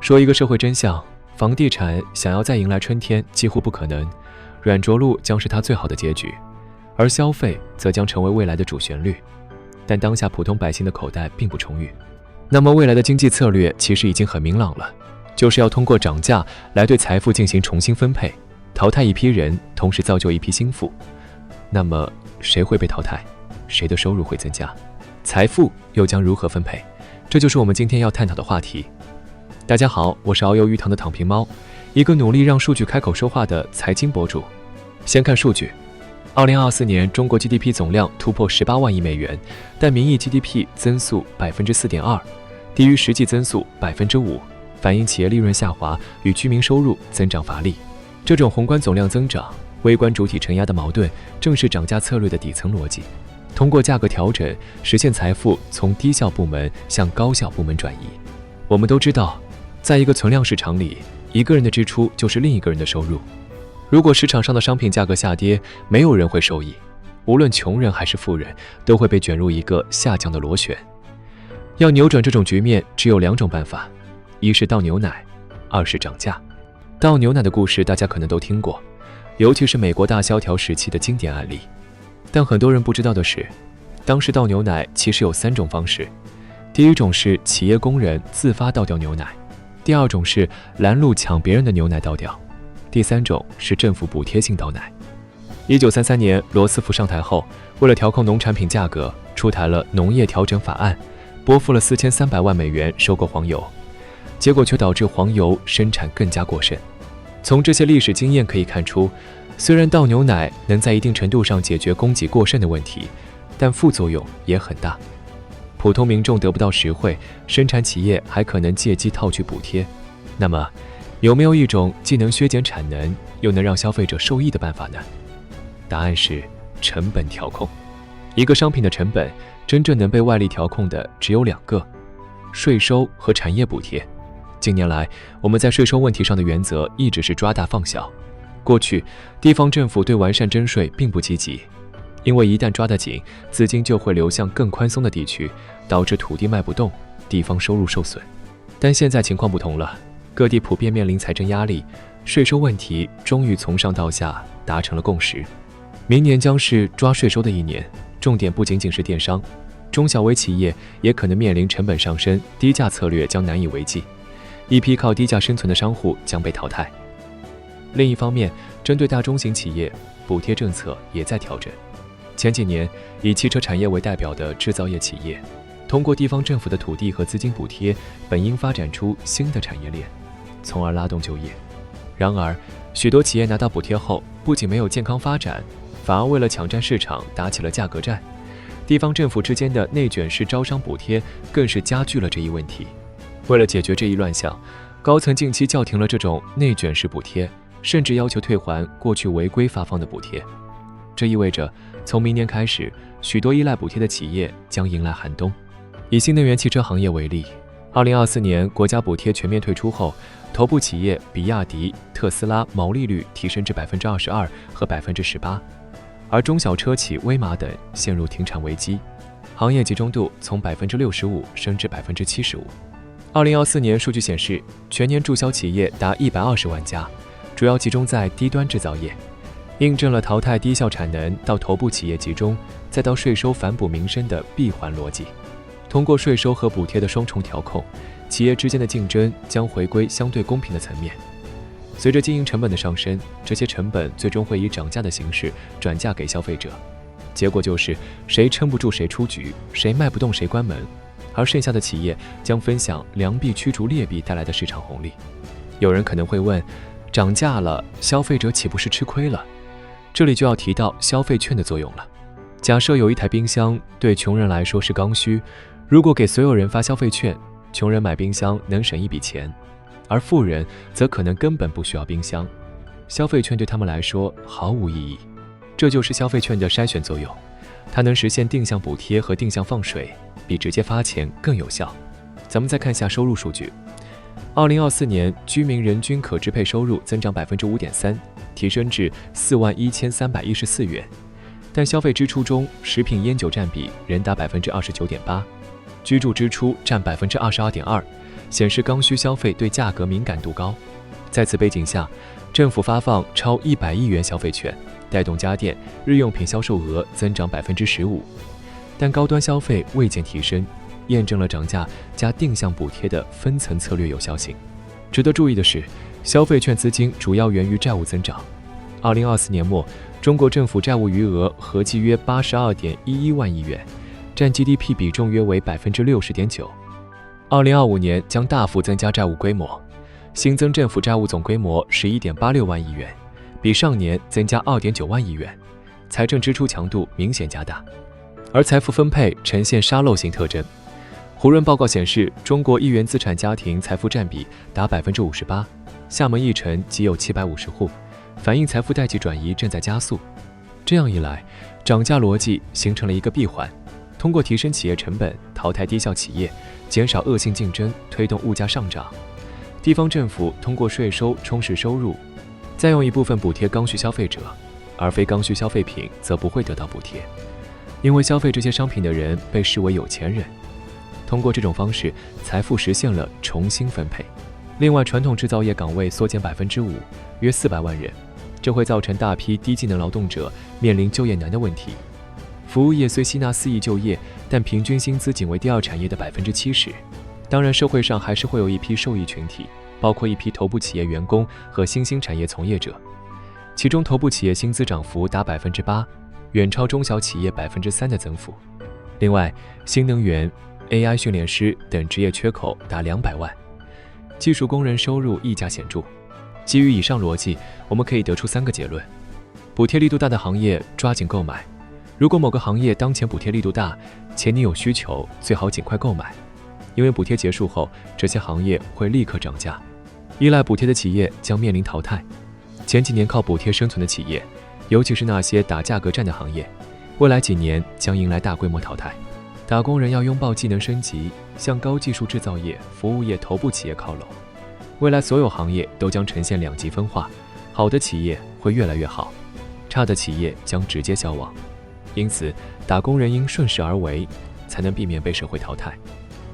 说一个社会真相，房地产想要再迎来春天几乎不可能，软着陆将是它最好的结局，而消费则将成为未来的主旋律。但当下普通百姓的口袋并不充裕，那么未来的经济策略其实已经很明朗了，就是要通过涨价来对财富进行重新分配，淘汰一批人，同时造就一批新富。那么谁会被淘汰？谁的收入会增加？财富又将如何分配？这就是我们今天要探讨的话题。大家好，我是遨游鱼塘的躺平猫，一个努力让数据开口说话的财经博主。先看数据，2024年中国 GDP 总量突破18万亿美元，但名义 GDP 增速 4.2%， 低于实际增速 5%， 反映企业利润下滑与居民收入增长乏力。这种宏观总量增长、微观主体承压的矛盾，正是涨价策略的底层逻辑。通过价格调整，实现财富从低效部门向高效部门转移。我们都知道，在一个存量市场里，一个人的支出就是另一个人的收入。如果市场上的商品价格下跌，没有人会受益，无论穷人还是富人，都会被卷入一个下降的螺旋。要扭转这种局面，只有2种办法：一是倒牛奶，二是涨价。倒牛奶的故事大家可能都听过，尤其是美国大萧条时期的经典案例。但很多人不知道的是，当时倒牛奶其实有3种方式。第一种是企业工人自发倒掉牛奶，第二种是拦路抢别人的牛奶倒掉，第3种是政府补贴性倒奶。1933年罗斯福上台后，为了调控农产品价格，出台了农业调整法案，拨付了4300万美元收购黄油，结果却导致黄油生产更加过剩。从这些历史经验可以看出，虽然倒牛奶能在一定程度上解决供给过剩的问题，但副作用也很大。普通民众得不到实惠，生产企业还可能借机套取补贴。那么，有没有一种既能削减产能，又能让消费者受益的办法呢？答案是成本调控。一个商品的成本，真正能被外力调控的只有2个：税收和产业补贴。近年来，我们在税收问题上的原则一直是抓大放小。过去，地方政府对完善征税并不积极，因为一旦抓得紧，资金就会流向更宽松的地区，导致土地卖不动，地方收入受损。但现在情况不同了，各地普遍面临财政压力，税收问题终于从上到下达成了共识。明年将是抓税收的一年，重点不仅仅是电商，中小微企业也可能面临成本上升，低价策略将难以为继，一批靠低价生存的商户将被淘汰。另一方面，针对大中型企业，补贴政策也在调整。前几年，以汽车产业为代表的制造业企业，通过地方政府的土地和资金补贴，本应发展出新的产业链，从而拉动就业。然而，许多企业拿到补贴后，不仅没有健康发展，反而为了抢占市场打起了价格战。地方政府之间的内卷式招商补贴，更是加剧了这一问题。为了解决这一乱象，高层近期叫停了这种内卷式补贴，甚至要求退还过去违规发放的补贴。这意味着，从明年开始，许多依赖补贴的企业将迎来寒冬。以新能源汽车行业为例，2024年国家补贴全面退出后，头部企业比亚迪、特斯拉毛利率提升至 22% 和 18%， 而中小车企威马等陷入停产危机，行业集中度从 65% 升至 75%。2024年数据显示，全年注销企业达120万家，主要集中在低端制造业，印证了淘汰低效产能到头部企业集中，再到税收反哺民生的闭环逻辑。通过税收和补贴的双重调控，企业之间的竞争将回归相对公平的层面。随着经营成本的上升，这些成本最终会以涨价的形式转嫁给消费者，结果就是谁撑不住谁出局，谁卖不动谁关门，而剩下的企业将分享良币驱逐劣币带来的市场红利。有人可能会问，涨价了，消费者岂不是吃亏了？这里就要提到消费券的作用了。假设有一台冰箱，对穷人来说是刚需，如果给所有人发消费券，穷人买冰箱能省一笔钱，而富人则可能根本不需要冰箱，消费券对他们来说毫无意义。这就是消费券的筛选作用，它能实现定向补贴和定向放水，比直接发钱更有效。咱们再看下收入数据。2024年居民人均可支配收入增长 5.3%， 提升至41314元，但消费支出中食品烟酒占比仍达 29.8%， 居住支出占 22.2%，显示刚需消费对价格敏感度高。在此背景下，政府发放超100亿元消费券，带动家电、日用品销售额增长15%，但高端消费未见提升，验证了涨价加定向补贴的分层策略有效性。值得注意的是，消费券资金主要源于债务增长。2024年末，中国政府债务余额合计约82.11万亿元，占 GDP 比重约为60.9%。2025年将大幅增加债务规模，新增政府债务总规模11.86万亿元，比上年增加2.9万亿元，财政支出强度明显加大，而财富分配呈现沙漏型特征。胡润报告显示，中国亿元资产家庭财富占比达58%，厦门一城即有750户，反映财富代际转移正在加速。这样一来，涨价逻辑形成了一个闭环，通过提升企业成本，淘汰低效企业，减少恶性竞争，推动物价上涨。地方政府通过税收充实收入，再用一部分补贴刚需消费者，而非刚需消费品则不会得到补贴，因为消费这些商品的人被视为有钱人。通过这种方式，财富实现了重新分配。另外，传统制造业岗位缩减5%，约400万人，这会造成大批低技能劳动者面临就业难的问题。服务业虽吸纳4亿就业，但平均薪资仅为第二产业的70%。当然，社会上还是会有一批受益群体，包括一批头部企业员工和新兴产业从业者，其中头部企业薪资涨幅达8%，远超中小企业3%的增幅。另外，新能源、AI 训练师等职业缺口达200万，技术工人收入溢价显著。基于以上逻辑，我们可以得出3个结论：补贴力度大的行业抓紧购买，如果某个行业当前补贴力度大，且你有需求，最好尽快购买，因为补贴结束后，这些行业会立刻涨价，依赖补贴的企业将面临淘汰。前几年靠补贴生存的企业，尤其是那些打价格战的行业，未来几年将迎来大规模淘汰。打工人要拥抱技能升级，向高技术制造业、服务业头部企业靠拢。未来所有行业都将呈现2极分化，好的企业会越来越好，差的企业将直接消亡。因此，打工人应顺势而为，才能避免被社会淘汰。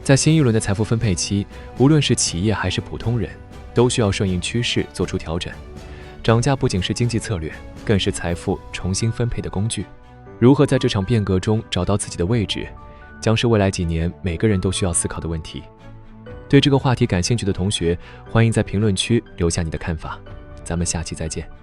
在新一轮的财富分配期，无论是企业还是普通人，都需要顺应趋势做出调整。涨价不仅是经济策略，更是财富重新分配的工具。如何在这场变革中找到自己的位置，将是未来几年每个人都需要思考的问题。对这个话题感兴趣的同学，欢迎在评论区留下你的看法。咱们下期再见。